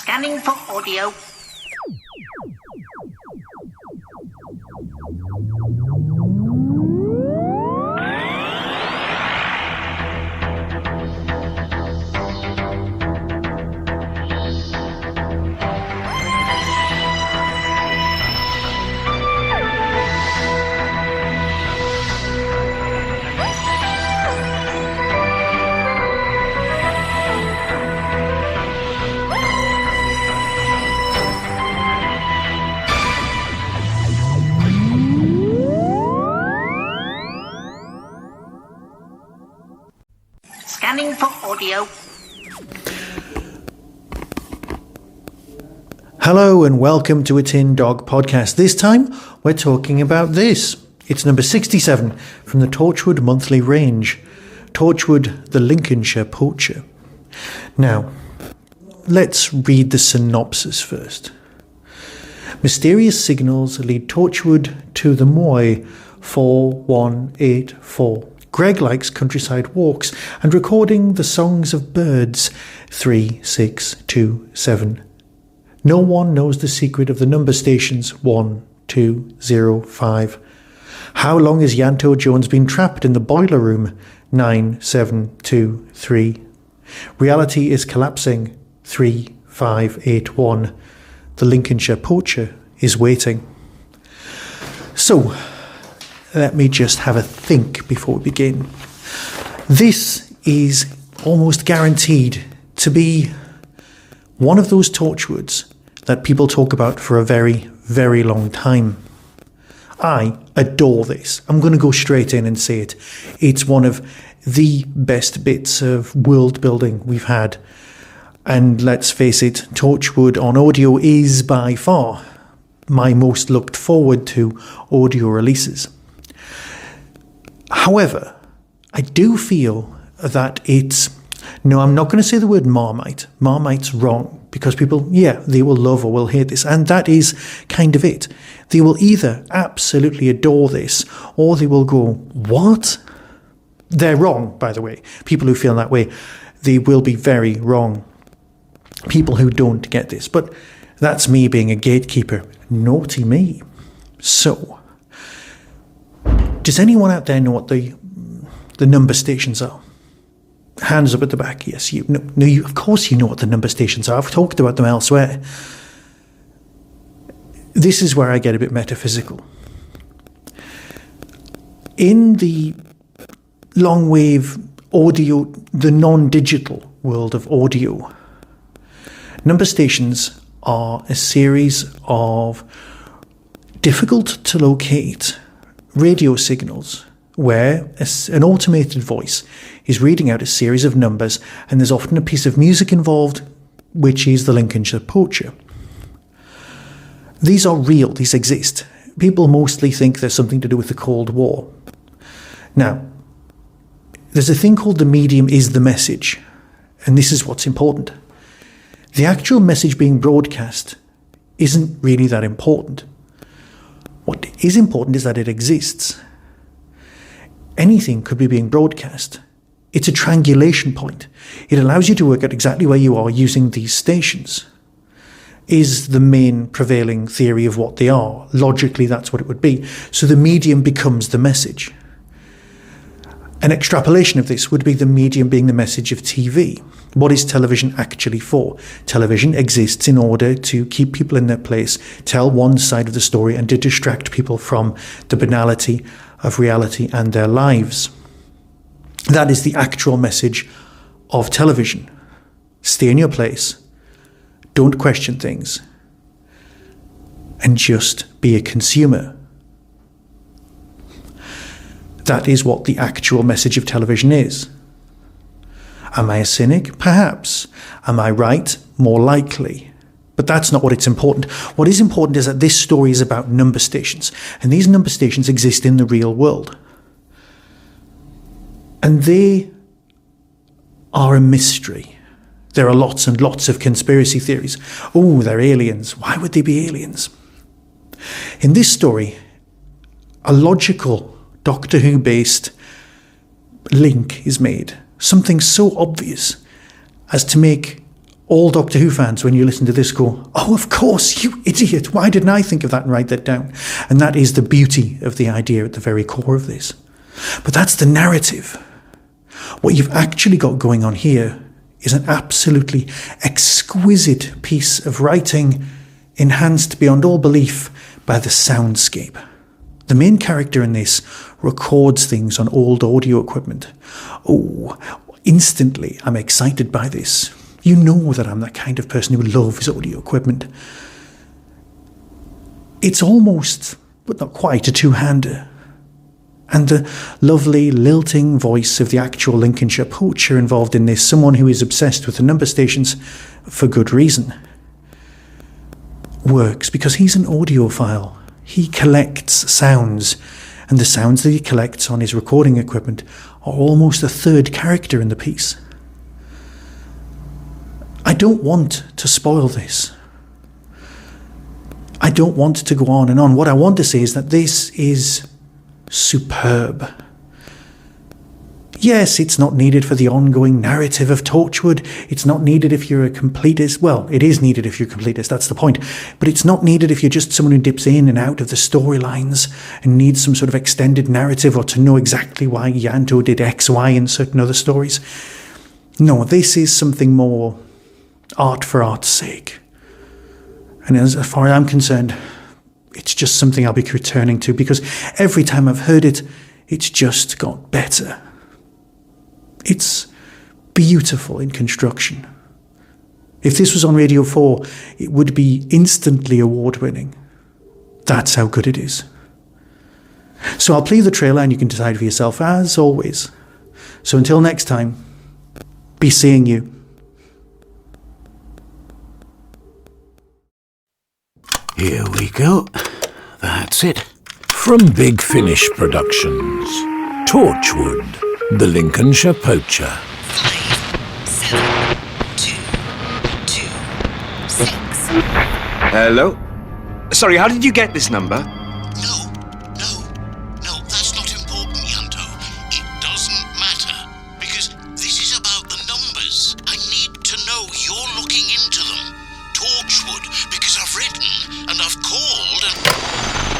Scanning for audio. Scanning for audio. Hello and welcome to a Tin Dog podcast. This time we're talking about this. It's number 67 from the Torchwood monthly range. Torchwood, the Lincolnshire Poacher. Now, let's read the synopsis first. Mysterious signals lead Torchwood to the Moil 4184. Greg likes countryside walks and recording the songs of birds 3627. No one knows the secret of the number stations 1205. How long has Ianto Jones been trapped in the boiler room 9723? Reality is collapsing 3581. The Lincolnshire Poacher is waiting. So, let me just have a think before we begin. This is almost guaranteed to be one of those Torchwoods that people talk about for a very, very long time. I adore this. I'm going to go straight in and say it. It's one of the best bits of world building we've had. And let's face it, Torchwood on audio is by far my most looked forward to audio releases. However, I do feel that it's... No, I'm not going to say the word Marmite. Marmite's wrong, because people, they will love or will hate this. And that is kind of it. They will either absolutely adore this, or they will go, what? They're wrong, by the way. People who feel that way, they will be very wrong. People who don't get this. But that's me being a gatekeeper. Naughty me. So... does anyone out there know what the number stations are? Hands up at the back. Yes, you. No, you. Of course, you know what the number stations are. I've talked about them elsewhere. This is where I get a bit metaphysical. In the long wave audio, the non-digital world of audio, number stations are a series of difficult to locate radio signals where an automated voice is reading out a series of numbers, and there's often a piece of music involved, which is the Lincolnshire Poacher. These are real, these exist. People mostly think there's something to do with the Cold War. Now, there's a thing called the medium is the message, and this is what's important. The actual message being broadcast isn't really that important. What is important is that it exists. Anything could be being broadcast. It's a triangulation point. It allows you to work out exactly where you are using these stations. Is the main prevailing theory of what they are. Logically, that's what it would be. So the medium becomes the message. An extrapolation of this would be the medium being the message of TV. What is television actually for? Television exists in order to keep people in their place, tell one side of the story, and to distract people from the banality of reality and their lives. That is the actual message of television. Stay in your place, don't question things, and just be a consumer. That is what the actual message of television is. Am I a cynic? Perhaps. Am I right? More likely. But that's not what it's important. What is important is that this story is about number stations, and these number stations exist in the real world. And they are a mystery. There are lots and lots of conspiracy theories. Oh, they're aliens. Why would they be aliens? In this story, a logical Doctor Who-based link is made. Something so obvious as to make All Doctor Who fans, when you listen to this, go, "Oh, of course, you idiot. Why didn't I think of that and write that down?" And that is the beauty of the idea at the very core of this. But that's the narrative. What you've actually got going on here is an absolutely exquisite piece of writing, enhanced beyond all belief by the soundscape. The main character in this records things on old audio equipment. Oh, instantly I'm excited by this. You know that I'm that kind of person who loves audio equipment. It's almost, but not quite, a two-hander. And the lovely, lilting voice of the actual Lincolnshire Poacher involved in this, someone who is obsessed with the number stations for good reason, works because he's an audiophile. He collects sounds, and the sounds that he collects on his recording equipment are almost a third character in the piece. I don't want to spoil this. I don't want to go on and on. What I want to say is that this is superb. Yes, it's not needed for the ongoing narrative of Torchwood. It's not needed if you're a completist. Well, it is needed if you're a completist, that's the point. But it's not needed if you're just someone who dips in and out of the storylines and needs some sort of extended narrative or to know exactly why Ianto did X, Y in certain other stories. No, this is something more art for art's sake. And as far as I'm concerned, it's just something I'll be returning to because every time I've heard it, it's just got better. It's beautiful in construction. If this was on Radio 4, it would be instantly award-winning. That's how good it is. So I'll play the trailer and you can decide for yourself, as always. So until next time, be seeing you. Here we go. That's it. From Big Finish Productions, Torchwood, the Lincolnshire Poacher. 5, 7, 2, 2, 6. Hello? Sorry, how did you get this number? No, that's not important, Ianto. It doesn't matter, because this is about the numbers. I need to know you're looking into them. Torchwood, because I've written and I've called and...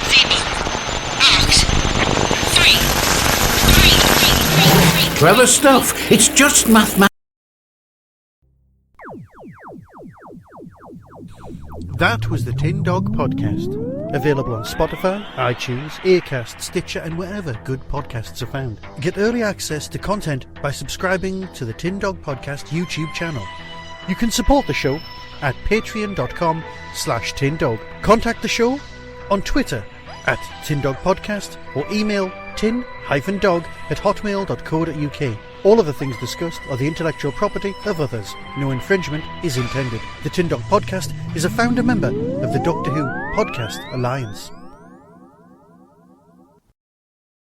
0, 8, 3, 3. Clever stuff. It's just mathematics. That was the Tin Dog Podcast. Available on Spotify, iTunes, Acast, Stitcher, and wherever good podcasts are found. Get early access to content by subscribing to the Tin Dog Podcast YouTube channel. You can support the show at patreon.com/tindog. Contact the show on Twitter at tindogpodcast or email tin-dog@hotmail.co.uk. All of the things discussed are the intellectual property of others. No infringement is intended. The Tin Dog Podcast is a founder member of the Doctor Who Podcast Alliance.